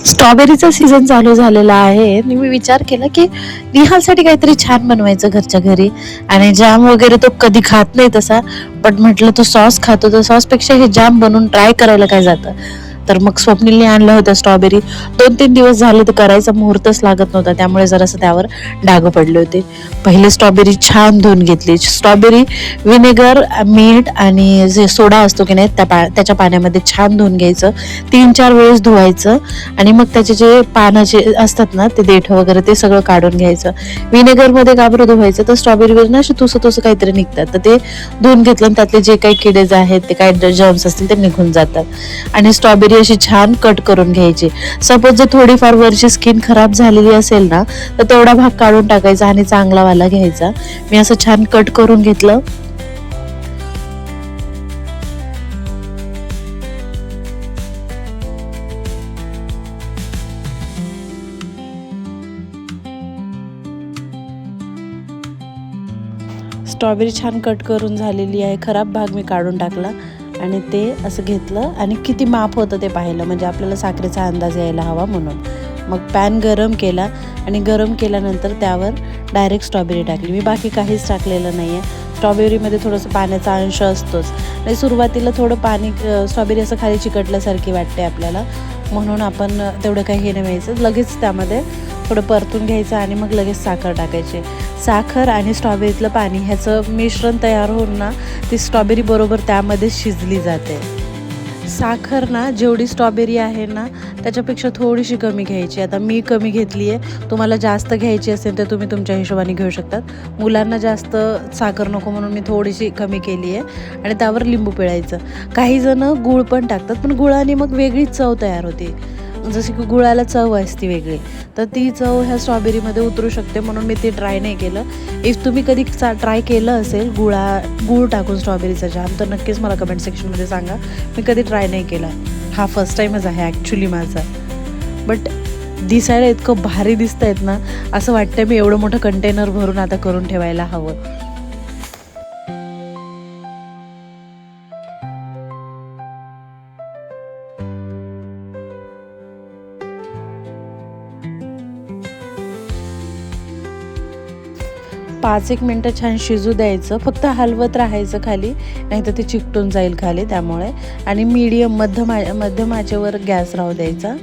स्ट्रॉबेरीचा season चालू झालेला आहे आणि मी विचार केला की निहालसाठी काहीतरी छान बनवायचं घरच्या घरी. आणि जॅम वगैरे तो कधी खात नाही तसा, पण म्हटलं तो सॉस खातो तर सॉसपेक्षा हे जॅम बनवून ट्राय करायला काय जातं. तर मग स्वप्नीलने आणल्या होत्या स्ट्रॉबेरी. 2-3 दिवस झाले तर करायचा मुहूर्तच लागत नव्हता, त्यामुळे जरासं त्यावर डाग पडले होते. पहिले स्ट्रॉबेरी छान धुवून घेतली. स्ट्रॉबेरी विनेगर, मीठ आणि जे सोडा असतो की नाही त्याच्या पाण्यामध्ये छान धुवून घ्यायचं. 3-4 वेळेस धुवायचं आणि मग त्याचे जे पानाचे असतात ना ते देठ वगैरे ते सगळं काढून घ्यायचं. विनेगरमध्ये का बरं धुवायचं, तर स्ट्रॉबेरीवर ना असे तुसं काहीतरी निघतात, तर ते धुवून घेतलं आणि त्यातले जे काही किडे आहेत ते काही जर्म्स असतील ते निघून जातात. आणि स्ट्रॉबेरी अशी छान कट करून घ्यायची. सपोज जर थोडीफार वरची स्किन खराब झालेली असेल ना तर तेवढा भाग काढून टाकायचा आणि चांगला वाला घ्यायचा. मी असं छान कट करून घेतलं. स्ट्रॉबेरी छान कट करून झालेली आहे. खराब भाग मी काढून टाकला आणि ते असं घेतलं आणि किती माप होतं ते पाहिलं, म्हणजे आपल्याला साखरेचा अंदाज यायला हवा म्हणून. मग पॅन गरम केला आणि गरम केल्यानंतर त्यावर डायरेक्ट स्ट्रॉबेरी टाकली. मी बाकी काहीच टाकलेलं नाही आहे. स्ट्रॉबेरीमध्ये थोडंसं पाण्याचा अंश असतोच आणि सुरुवातीला थोडं पाणी स्ट्रॉबेरी असं खाली चिकटल्यासारखी वाटते आपल्याला, म्हणून आपण तेवढं काही हे नाही व्हायचं. लगेच त्यामध्ये थोडं परतून घ्यायचं आणि मग लगेच साखर टाकायची. साखर आणि स्ट्रॉबेरीतलं पाणी ह्याचं मिश्रण तयार होऊन ना ती स्ट्रॉबेरी बरोबर त्यामध्ये शिजली जाते. साखर ना जेवढी स्ट्रॉबेरी आहे ना त्याच्यापेक्षा थोडीशी कमी घ्यायची. आता मी कमी घेतली आहे, तुम्हाला जास्त घ्यायची असेल तर तुम्ही तुमच्या हिशोबाने घेऊ शकतात. मुलांना जास्त साखर नको म्हणून मी थोडीशी कमी केली आहे. आणि त्यावर लिंबू पिळायचं. काही जण गूळ पण टाकतात, पण गुळाने मग वेगळीच चव तयार होते. जशी की गुळाला चव असते वेगळी, तर ती चव ह्या स्ट्रॉबेरीमध्ये उतरू शकते, म्हणून मी ते ट्राय नाही केलं. इफ तुम्ही कधी ट्राय केलं असेल गूळ टाकून स्ट्रॉबेरीचा जॅम तर नक्कीच मला कमेंट सेक्शनमध्ये सांगा. मी कधी ट्राय नाही केला, हा फर्स्ट टाईमच आहे ॲक्च्युली माझा. बट दिसायला इतकं भारी दिसत आहेत ना, असं वाटतं मी एवढं मोठं कंटेनर भरून आता करून ठेवायला हवं. 5-1 मिनटं छान शिजू द्यायचं. फक्त हलवत राहायचं खाली, नाहीतर ते चिकटून जाईल खाली त्यामुळे. आणि मध्यम आचेवर गॅस राहू द्यायचा.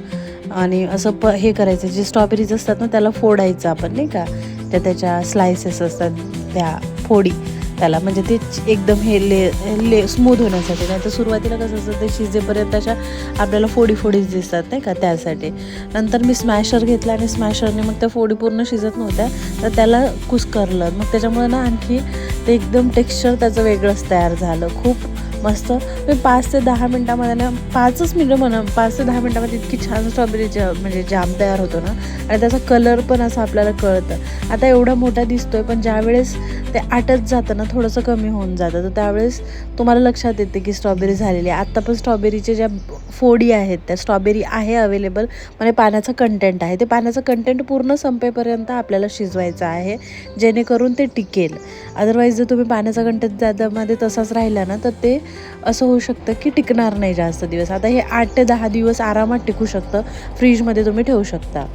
आणि असं हे करायचं, जे स्ट्रॉबेरीज असतात ना त्याला फोडायचं आपण, नाही का, त्याच्या स्लायसेस असतात त्या फोडी त्याला, म्हणजे ते एकदम हे स्मूथ होण्यासाठी. नाही तर सुरुवातीला कसं असतं ते शिजेपर्यंत अशा आपल्याला फोडीच दिसतात, नाही का, त्यासाठी. नंतर मी स्मॅशर घेतला आणि स्मॅशरने मग त्या फोडी पूर्ण शिजत नव्हत्या तर त्याला कुस्करलं. मग त्याच्यामुळे ना आणखी ते एकदम टेक्स्चर त्याचं वेगळंच तयार झालं. खूप मस्त. मी 5 ते 10 मिनटामध्ये ना 5च मिनटं म्हणा 5 ते 10 मिनटामध्ये इतकी छान स्ट्रॉबेरीचं म्हणजे जाम तयार होतो ना, आणि त्याचा कलर पण असं आपल्याला कळतं. आता एवढा मोठा दिसतोय, पण ज्यावेळेस ते आटत जातं ना थोडंसं कमी होऊन जातं, तर त्यावेळेस तुम्हाला लक्षात येते की स्ट्रॉबेरी झालेली आहे. आत्ता पण स्ट्रॉबेरीचे ज्या फोडी आहेत त्या स्ट्रॉबेरी आहे अवेलेबल, म्हणजे पाण्याचं कंटेंट आहे, ते पाण्याचं कंटेंट पूर्ण संपेपर्यंत आपल्याला शिजवायचं आहे, जेणेकरून ते टिकेल. अदरवाईज जर तुम्ही पाण्याचा कंटेंट त्यामध्ये तसाच राहिला ना तर ते असं होऊ शकतं की टिकणार नाही जास्त दिवस. आता हे 8 ते 10 दिवस आरामात टिकू शकतं, फ्रीजमध्ये तुम्ही ठेवू शकता.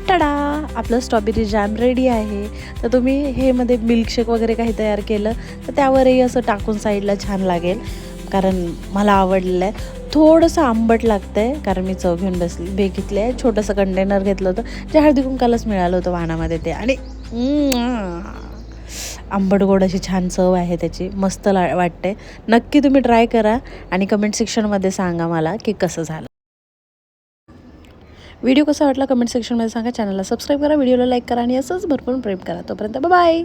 टडा! आपलं स्ट्रॉबेरी जॅम रेडी आहे. तर तुम्ही हे मध्ये मिल्कशेक वगैरे काही तयार केलं तर त्यावरही असं टाकून साईडला छान लागेल, कारण मला आवडलेलं आहे. थोडंसं आंबट लागतं आहे, कारण मी चव घेऊन बघितले आहे. छोटंसं कंटेनर घेतलं होतं, जे हळदी कुंकालाच मिळालं होतं वाणामध्ये ते. आणि आंबट गोड अशी छान चव आहे त्याची, मस्त वाटते. नक्की तुम्ही ट्राय करा आणि कमेंट सेक्शनमध्ये सांगा मला की कसं झालं. व्हिडिओ कसा वाटला कमेंट सेक्शनमध्ये सांगा. चॅनलला सबस्क्राईब करा, व्हिडिओला लाईक करा आणि असंच भरपूर प्रेम करा. तोपर्यंत बाय.